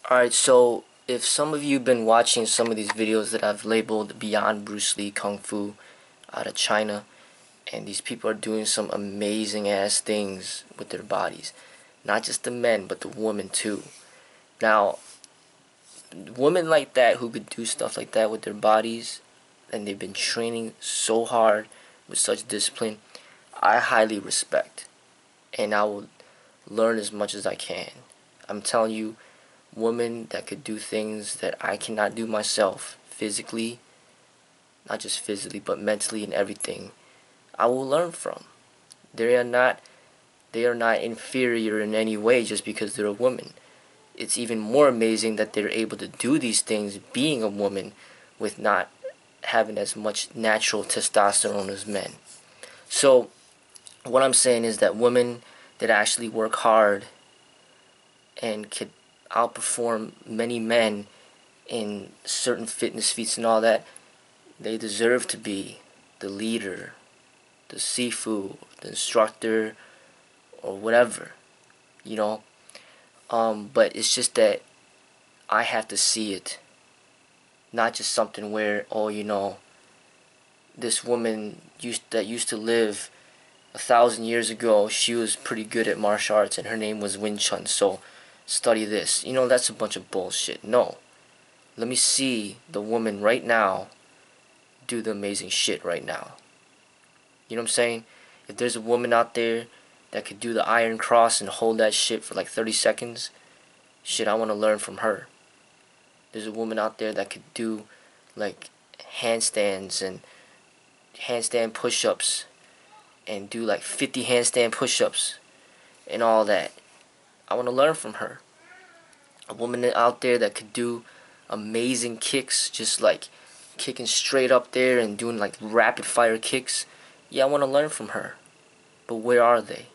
Alright, so if some of you have been watching some of these videos that I've labeled Beyond Bruce Lee Kung Fu out of China, and these people are doing some amazing ass things with their bodies. Not just the men, but the women too. Now, women like that who could do stuff like that with their bodies, and they've been training so hard with such discipline, I highly respect. And I will learn as much as I can. I'm telling you, women that could do things that I cannot do myself physically, not just physically but mentally and everything, I will learn from. They are not inferior in any way just because they're a woman. It's even more amazing that they're able to do these things being a woman with not having as much natural testosterone as men. So what I'm saying is that women that actually work hard and could outperform many men in certain fitness feats and all that, they deserve to be the leader, the Sifu, the instructor, or whatever, you know. But it's just that I have to see it, not just something where, oh, you know, this woman that used to live 1,000 years ago, she was pretty good at martial arts and her name was Wing Chun, so study this. You know, that's a bunch of bullshit. No. Let me see the woman right now do the amazing shit right now. You know what I'm saying? If there's a woman out there that could do the iron cross and hold that shit for like 30 seconds, shit, I want to learn from her. There's a woman out there that could do like handstands and handstand push-ups and do like 50 handstand push-ups and all that. I want to learn from her. A woman out there that could do amazing kicks, just like kicking straight up there and doing like rapid fire kicks. Yeah, I want to learn from her. But where are they?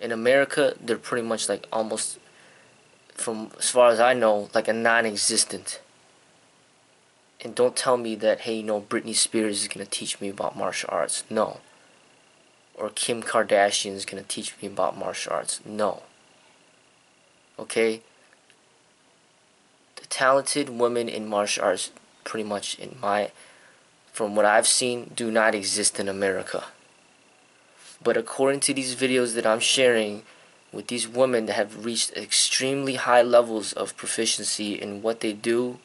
In America, they're pretty much like almost, from as far as I know, like a non-existent. And don't tell me that, hey, you know, Britney Spears is going to teach me about martial arts. No. Or Kim Kardashian is going to teach me about martial arts. No. Okay? The talented women in martial arts, pretty much from what I've seen, do not exist in America. But according to these videos that I'm sharing with these women that have reached extremely high levels of proficiency in what they do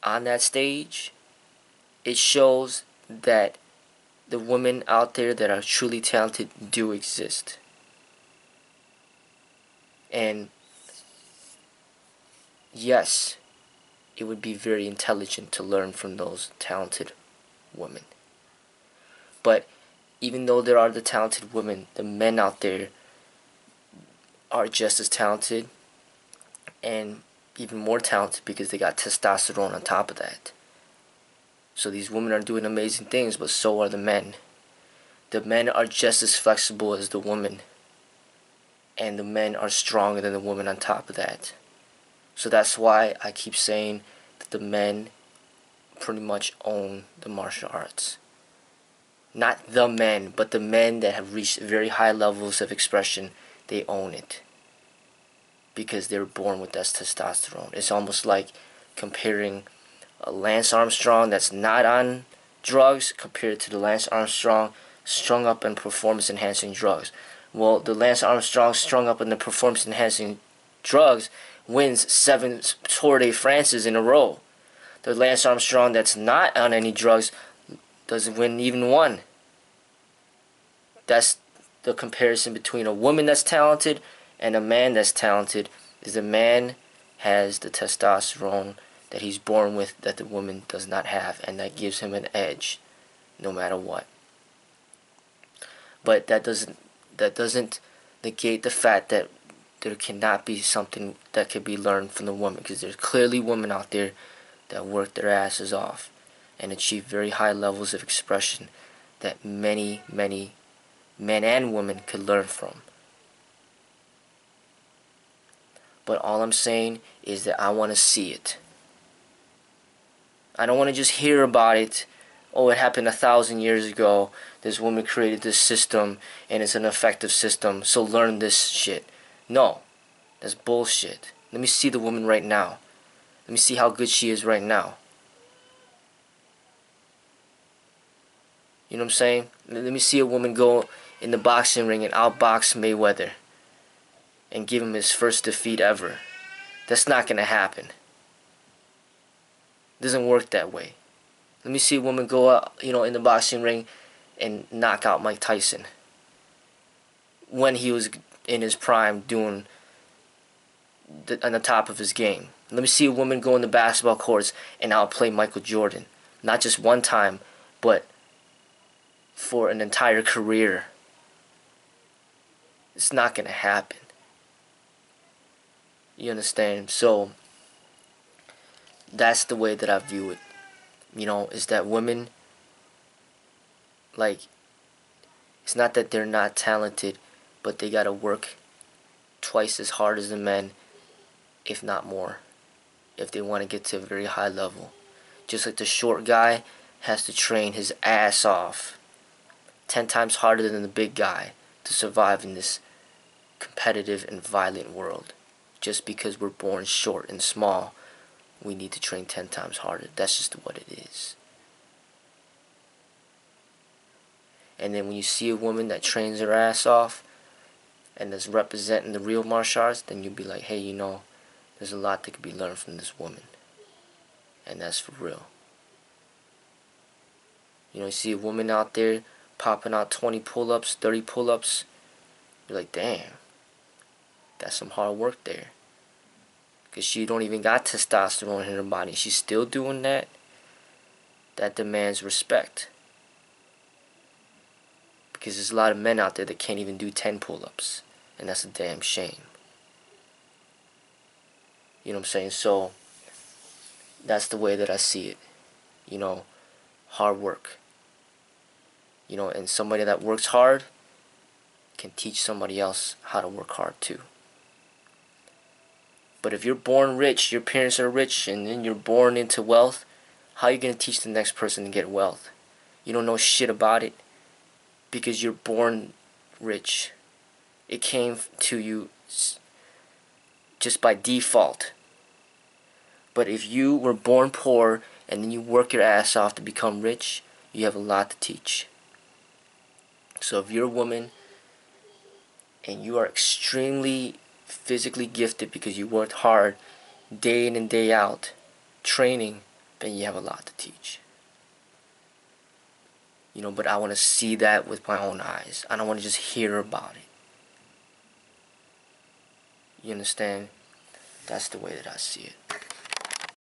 on that stage, it shows that the women out there that are truly talented do exist. And yes, it would be very intelligent to learn from those talented women. But even though there are the talented women, the men out there are just as talented and even more talented because they got testosterone on top of that. So these women are doing amazing things, but so are the men. The men are just as flexible as the women, and the men are stronger than the women on top of that. So that's why I keep saying that the men pretty much own the martial arts. Not the men, but the men that have reached very high levels of expression, they own it. Because they were born with that testosterone. It's almost like comparing a Lance Armstrong that's not on drugs compared to the Lance Armstrong strung up in performance-enhancing drugs. Well, the Lance Armstrong strung up in the performance-enhancing drugs wins 7 Tour de France's in a row. The Lance Armstrong that's not on any drugs doesn't win even one. That's the comparison between a woman that's talented and a man that's talented. Is the man has the testosterone that he's born with that the woman does not have, and that gives him an edge no matter what. But that doesn't negate the fact that there cannot be something that can be learned from the woman, because there's clearly women out there that work their asses off and achieve very high levels of expression that many men and women could learn from. But all I'm saying is that I want to see it. I don't want to just hear about it. Oh, it happened 1,000 years ago. This woman created this system and it's an effective system, so learn this shit. No, that's bullshit. Let me see the woman right now. Let me see how good she is right now. You know what I'm saying? Let me see a woman go in the boxing ring and outbox Mayweather and give him his first defeat ever. That's not going to happen. It doesn't work that way. Let me see a woman go out, in the boxing ring and knock out Mike Tyson when he was in his prime doing on the top of his game. Let me see a woman go in the basketball courts and outplay Michael Jordan. Not just one time, but for an entire career. It's not going to happen. You understand? So that's the way that I view it. Is that women, like, it's not that they're not talented, but they gotta work twice as hard as the men, if not more, if they want to get to a very high level. Just like the short guy has to train his ass off 10 times harder than the big guy to survive in this competitive and violent world. Just because we're born short and small, we need to train 10 times harder. That's just what it is. And then when you see a woman that trains her ass off and is representing the real martial arts, then you'll be like, hey, there's a lot that could be learned from this woman. And that's for real. You see a woman out there popping out 20 pull-ups, 30 pull-ups, you're like, damn, that's some hard work there. Because she don't even got testosterone in her body. She's still doing that. That demands respect. Because there's a lot of men out there that can't even do 10 pull-ups. And that's a damn shame. You know what I'm saying? So, that's the way that I see it. Hard work. And somebody that works hard can teach somebody else how to work hard too. But if you're born rich, your parents are rich, and then you're born into wealth, how are you going to teach the next person to get wealth? You don't know shit about it because you're born rich. It came to you just by default. But if you were born poor and then you work your ass off to become rich, you have a lot to teach. So if you're a woman and you are extremely physically gifted because you worked hard day in and day out training, then you have a lot to teach. But I want to see that with my own eyes. I don't want to just hear about it. You understand? That's the way that I see it.